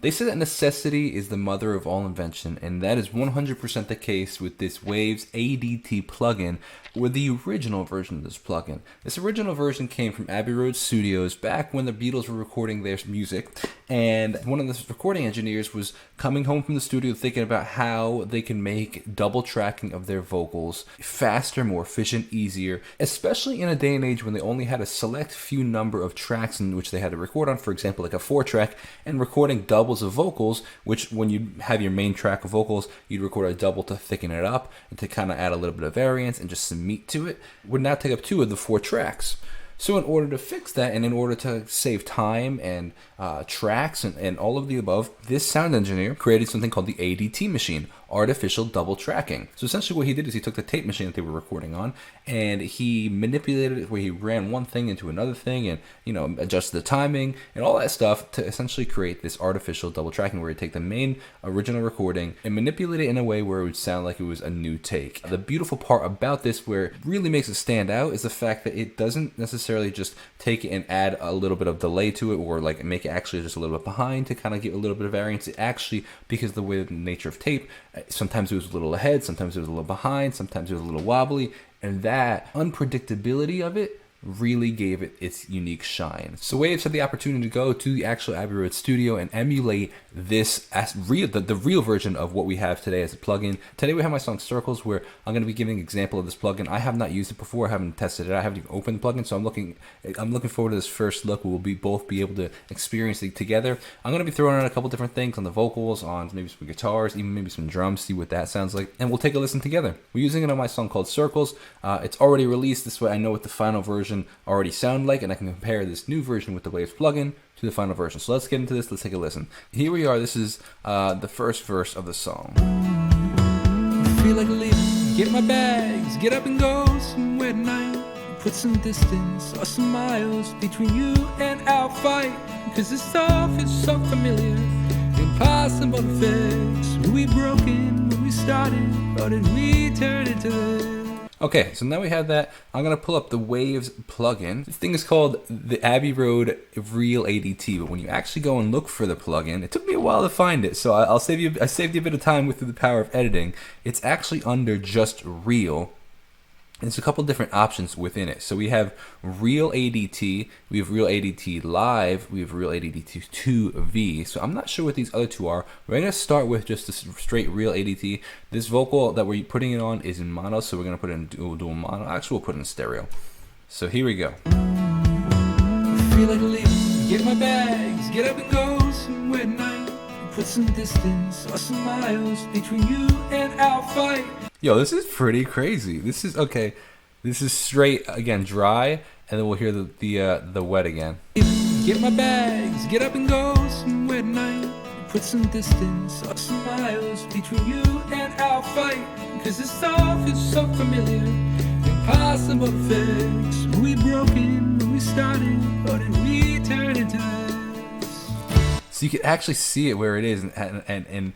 They say that necessity is the mother of all invention, and that is 100% the case with this Waves ADT plugin, or the original version of this plugin. This original version came from Abbey Road Studios back when the Beatles were recording their music, and one of the recording engineers was coming home from the studio thinking about how they can make double tracking of their vocals faster, more efficient, easier, especially in a day and age when they only had a select few number of tracks in which they had to record on, for example, like a 4-track, and recording doubles of vocals, which when you have your main track of vocals, you'd record a double to thicken it up and to kind of add a little bit of variance and just some meat to it, would now take up 2 of the 4 tracks. So in order to fix that, and in order to save time and tracks and all of the above, this sound engineer created something called the ADT machine, artificial double tracking. So essentially what he did is he took the tape machine that they were recording on and he manipulated it where he ran one thing into another thing and, you know, adjusted the timing and all that stuff to essentially create this artificial double tracking where you take the main original recording and manipulate it in a way where it would sound like it was a new take. The beautiful part about this, where it really makes it stand out, is the fact that it doesn't necessarily just take it and add a little bit of delay to it or like make it actually just a little bit behind to kind of give a little bit of variance. It actually, because of the way the nature of tape, sometimes it was a little ahead, sometimes it was a little behind, sometimes it was a little wobbly, and that unpredictability of it really gave it its unique shine. So Waves had the opportunity to go to the actual Abbey Road studio and emulate this as the real version of what we have today as a plugin. Today we have my song Circles, where I'm going to be giving an example of this plugin. I have not used it before, I haven't tested it, I haven't even opened the plugin, so I'm looking forward to this first look. We'll both be able to experience it together. I'm going to be throwing out a couple different things on the vocals, on maybe some guitars, even maybe some drums, see what that sounds like, and we'll take a listen together. We're using it on my song called Circles. It's already released, this way I know what the final version already sound like, and I can compare this new version with the Waves plugin to the final version. So let's get into this, let's take a listen. Here we are, this is the first verse of the song. Feel like leaving, get my bags, get up and go somewhere tonight. Put some distance or some miles between you and our fight. Cause this stuff is so familiar, impossible to fix. Were we broken when we started, or did we turn into this? Okay, so now we have that. I'm going to pull up the Waves plugin. This thing is called the Abbey Road Real ADT, but when you actually go and look for the plugin, it took me a while to find it, so I saved you a bit of time with the power of editing. It's actually under just Real. There's a couple different options within it. So we have Real ADT, we have Real ADT Live, we have Real ADT 2V. So I'm not sure what these other two are. We're going to start with just a straight Real ADT. This vocal that we're putting it on is in mono, so we're going to put it in dual mono. Actually, we'll put it in stereo. So here we go. Feel like leaving, get my bags, get up and go somewhere tonight. Put some distance or some miles between you and our fight. Yo, this is pretty crazy. This is okay. This is straight again, dry, and then we'll hear the wet again. Get my bags, get up and go somewhere tonight. Put some distance or some miles between you and our fight. Cause this stuff is so familiar, impossible to fix. Were we broken when we started, or did we turn into this? So you can actually see it where it is and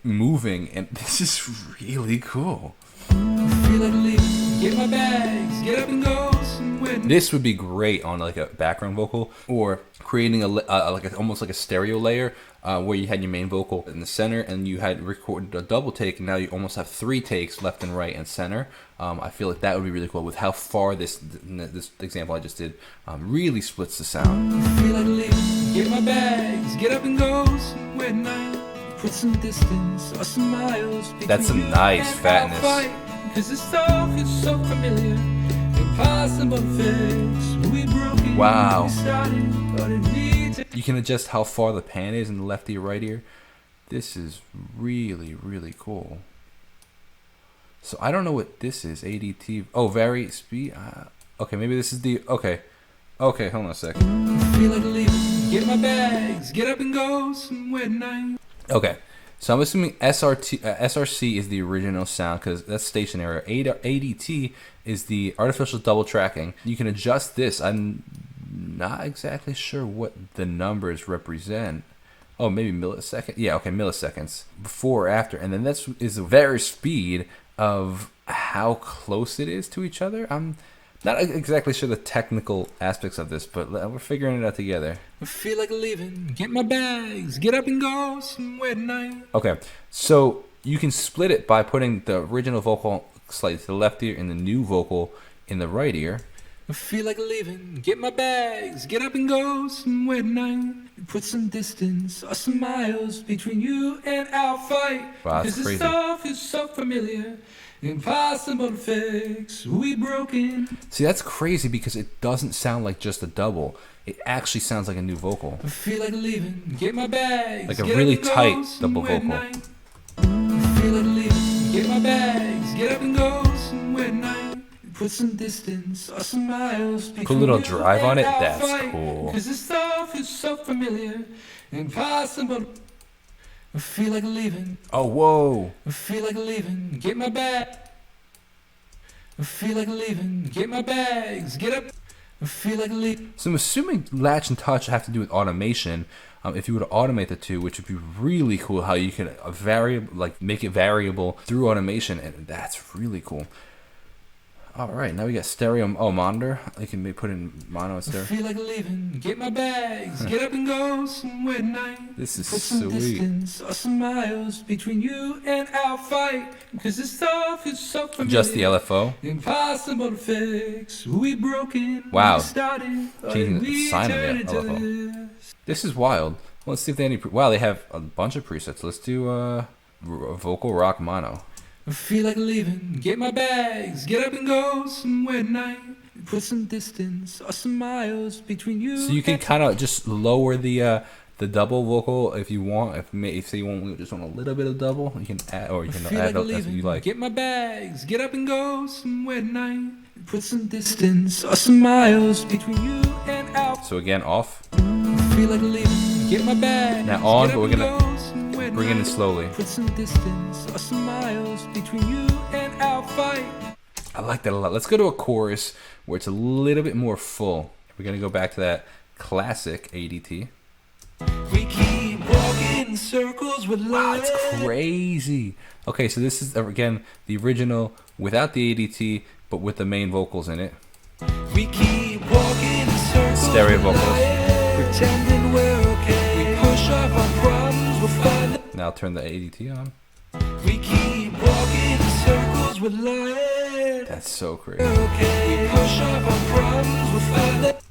moving, and this is really cool. Feel like leaving, get my bags, get up and go somewhere. This would be great on like a background vocal, or creating almost like a stereo layer where you had your main vocal in the center and you had recorded a double take, and now you almost have 3 takes, left and right and center. I feel like that would be really cool with how far this example I just did really splits the sound. Feel like leaving, get my bags, get up and go somewhere tonight. Put some distance or some miles. That's some nice fatness. Cause this stuff is so familiar, impossible to fix. We broken. Wow. We started, or did we you can adjust how far the pan is in the left ear, right ear. This is really, really cool. So I don't know what this is. ADT. Oh, vary speed. Okay, maybe this is the. Okay, hold on a second. Feel like leaving. Get my bags. Get up and go somewhere tonight. Okay, so I'm assuming SRC is the original sound because that's stationary. ADT is the artificial double tracking. You can adjust this. I'm not exactly sure what the numbers represent. Oh, maybe millisecond. Yeah, okay, milliseconds before or after, and then this is the very speed of how close it is to each other. I'm Not exactly sure the technical aspects of this, but we're figuring it out together. I feel like leaving. Get my bags. Get up and go somewhere tonight. Okay, so you can split it by putting the original vocal slightly to the left ear and the new vocal in the right ear. I feel like leaving. Get my bags. Get up and go somewhere tonight. Put some distance or some miles between you and our fight. Wow, that's Because crazy. this stuff is so familiar. Impossible to fix. We broken. See, that's crazy because it doesn't sound like just a double. It actually sounds like a new vocal. I feel like leaving. Get my bags. Like a Get really up and go tight double somewhere vocal. tonight. I feel like leaving. Get my bags. Get up and go somewhere tonight. Put some distance or some miles between Put a little you drive on and it? our That's fight. cool. Cause this stuff is so familiar. Impossible. I feel like leaving. Oh, whoa. I feel like leaving. Get my bag. I feel like leaving. Get my bags. Get up. I feel like leaving. So I'm assuming latch and touch have to do with automation. If you were to automate the two, which would be really cool, how you can make it variable through automation, and that's really cool. All right, now we got stereo monitor. I can put in mono and I stereo. feel like leaving. Get my bags. Get up and go somewhere tonight. This is Put some sweet. distance or some miles between you and our fight. Cause this stuff is so familiar. Just the LFO. Impossible to fix. We broken. Wow. We started. Changing the We sign of turned the into LFO. this. This is wild. Let's see if they have any. Wow, they have a bunch of presets. Let's do vocal rock mono. I feel like leaving. Get my bags. Get up and go somewhere tonight. Put some distance or some miles between you. So you can kind of just lower the double vocal if you want. If you just want a little bit of double, you can add, or you I can feel add like as leaving. you like. Get my bags. Get up and go somewhere tonight. Put some distance or some miles between you and our. So again, off. I feel like leaving. Get my bags. Now on, Get but up we're and gonna go somewhere bring it in tonight. slowly. Put some distance or some miles between you and our fight. I like that a lot. Let's go to a chorus where it's a little bit more full. We're gonna go back to that classic ADT. We keep walking in circles with Wow, light. it's crazy. Okay, so this is again the original without the ADT, but with the main vocals in it. We keep walking in circles Stereo with vocals. light. Pretending we're okay. We push off our problems, we'll find it. Now turn the ADT on. We keep walking in circles with light. That's so crazy. Okay. We push off our problems, we'll find it.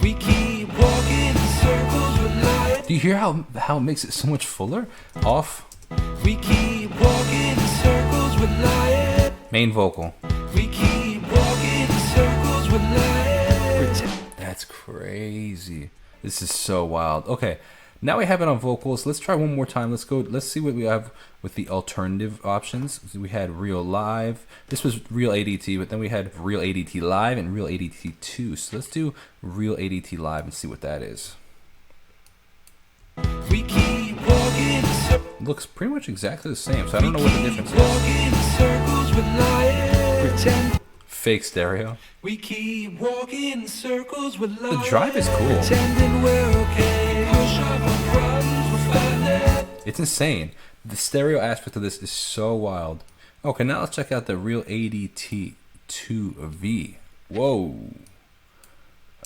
We keep walking in circles with light. Do you hear how it makes it so much fuller? Off. We keep walking in circles with light. Main vocal. We keep walking in circles with light. That's crazy. This is so wild. Okay, now we have it on vocals. Let's try one more time. Let's see what we have with the alternative options. So we had Real Live. This was Real ADT, but then we had Real ADT Live and Real ADT 2. So let's do Real ADT Live and see what that is. We keep walking in circles. Looks pretty much exactly the same, so I don't know what the difference is. Walking in circles with light. Pretend. Fake stereo. We keep walking in circles with light. The drive is cool. Pretending we're okay. Push off our problems, we'll find it. It's insane. The stereo aspect of this is so wild. Okay, now let's check out the Real ADT 2V. Whoa.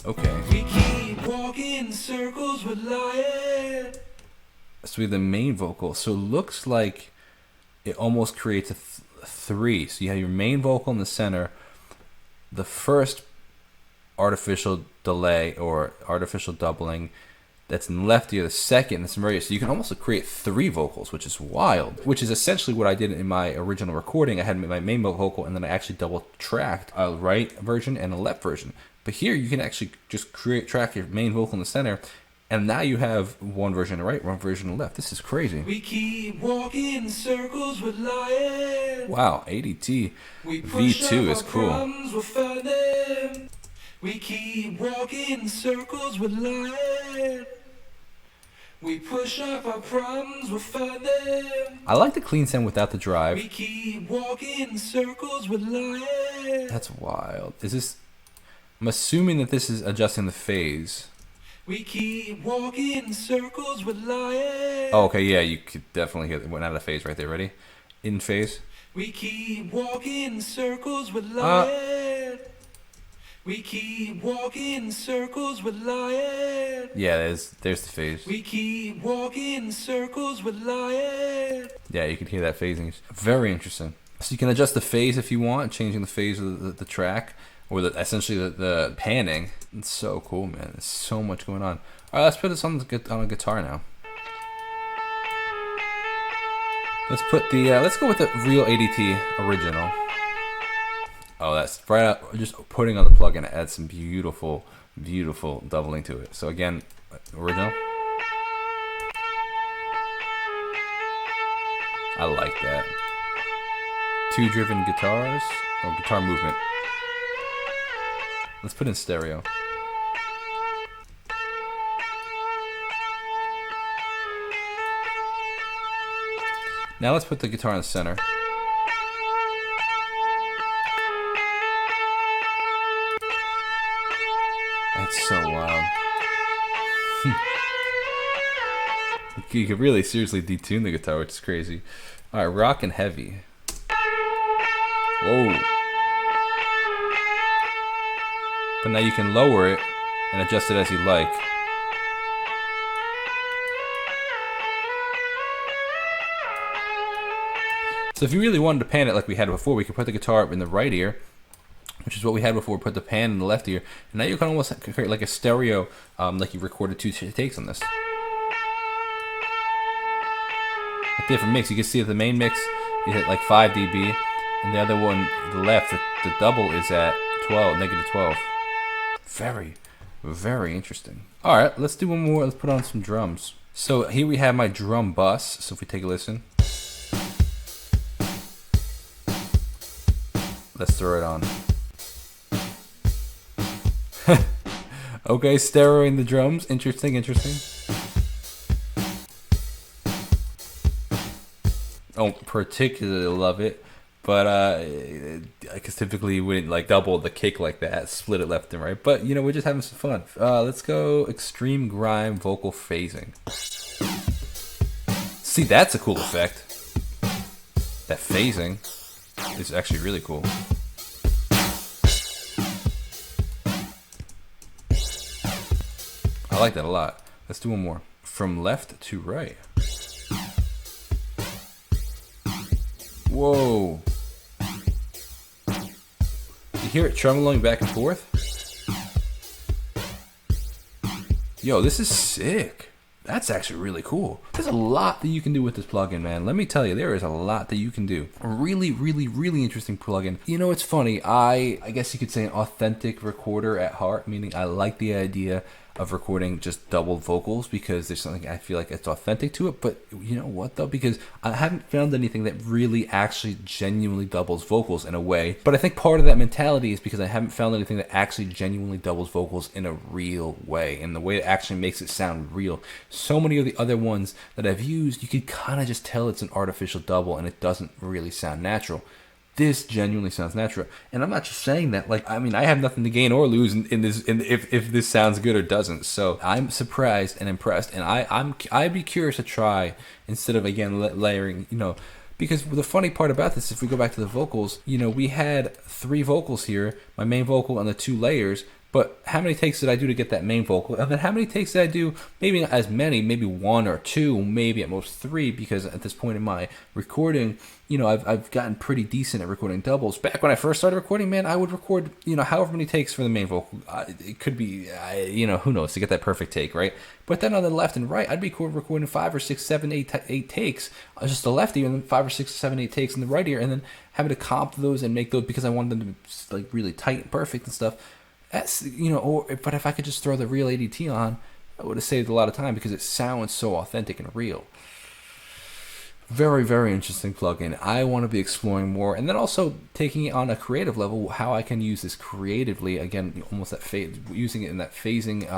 Okay. We keep walking in circles with light. So we have the main vocal. So it looks like it almost creates a three. So you have your main vocal in the center, the first artificial delay or artificial doubling that's in the left ear, the second that's in the right ear. So you can almost create three vocals, which is wild, which is essentially what I did in my original recording. I had my main vocal and then I actually double tracked a right version and a left version. But here you can actually just track your main vocal in the center, and now you have one version on the right, one version on the left. This is crazy. We keep walking in circles with light. Wow, ADT We push V2 off is our cool. problems, we'll find them. We keep walking in circles with light. We push off our problems, we'll find them. I like the clean sound without the drive. We keep walking in circles with light. That's wild. Is this... I'm assuming that this is adjusting the phase. We keep walking in circles with light. Oh, okay, yeah, you could definitely hear it went out of phase right there. Ready? In phase. We keep walking in circles with light. We keep walking in circles, we're lying. Yeah, there's the phase. We keep walking in circles, we're lying. Yeah, you can hear that phasing. It's very interesting. So you can adjust the phase if you want, changing the phase of the track, or essentially the panning. It's so cool, man. There's so much going on. All right, let's put this on a guitar now. Let's put let's go with the real ADT original. Oh, that's right out. Just putting on the plugin adds some beautiful, beautiful doubling to it. So again, original. I like that. 2 driven guitars or guitar movement. Let's put in stereo. Now let's put the guitar in the center. That's so wild. You could really seriously detune the guitar, which is crazy. All right, rock and heavy. Whoa. But now you can lower it and adjust it as you like. So if you really wanted to pan it like we had before, we could put the guitar up in the right ear, which is what we had before, put the pan in the left ear, and now you can almost create like a stereo, like you recorded 2 takes on this. A different mix. You can see that the main mix is at like 5 dB, and the other one, the left, the double is at -12. Very, very interesting. All right, let's do one more. Let's put on some drums. So here we have my drum bus. So if we take a listen. Let's throw it on. Okay, stereoing the drums. Interesting, interesting. Don't particularly love it, but because typically you wouldn't like double the kick like that, split it left and right. But you know, we're just having some fun. Let's go extreme grime vocal phasing. See, that's a cool effect. That phasing is actually really cool. I like that a lot. Let's do one more. From left to right. Whoa. You hear it trembling back and forth? Yo, this is sick. That's actually really cool. There's a lot that you can do with this plugin, man. Let me tell you, there is a lot that you can do. A really, really, really interesting plugin. You know, it's funny. I guess you could say an authentic recorder at heart, meaning I like the idea of recording just double vocals because there's something I feel like it's authentic to it. But you know what though? Because I haven't found anything that really actually genuinely doubles vocals in a way. But I think part of that mentality is because I haven't found anything that actually genuinely doubles vocals in a real way, in the way that actually makes it sound real. So many of the other ones that I've used, you could kind of just tell it's an artificial double and it doesn't really sound natural. This genuinely sounds natural, and I'm not just saying that. Like, I mean, I have nothing to gain or lose in this. If this sounds good or doesn't, so I'm surprised and impressed, and I'd be curious to try instead of again layering. You know, because the funny part about this, if we go back to the vocals, you know, we had 3 vocals here, my main vocal and the 2 layers. But how many takes did I do to get that main vocal? And then how many takes did I do? Maybe not as many, maybe 1 or 2, maybe at most 3, because at this point in my recording, you know, I've gotten pretty decent at recording doubles. Back when I first started recording, man, I would record, you know, however many takes for the main vocal. It could be, you know, who knows, to get that perfect take, right? But then on the left and right, I'd be recording 5 or 6, 7, 8 takes, just the left ear, and then 5 or 6, 7, 8 takes in the right ear, and then having to comp those and make those because I wanted them to be like really tight and perfect and stuff. That's, you know, but if I could just throw the real ADT on, I would have saved a lot of time because it sounds so authentic and real. Very, very interesting plugin. I want to be exploring more, and then also taking it on a creative level, how I can use this creatively. Again, almost that using it in that phasing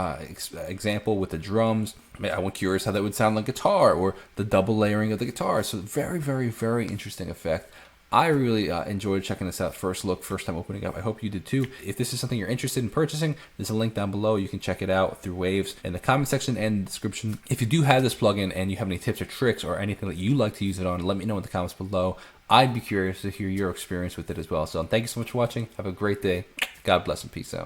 example with the drums. I'm curious how that would sound like guitar or the double layering of the guitar. So very, very, very interesting effect. I really enjoyed checking this out. First time opening up. I hope you did too. If this is something you're interested in purchasing, there's a link down below. You can check it out through Waves in the comment section and the description. If you do have this plugin and you have any tips or tricks or anything that you like to use it on, let me know in the comments below. I'd be curious to hear your experience with it as well. So thank you so much for watching. Have a great day. God bless and peace out.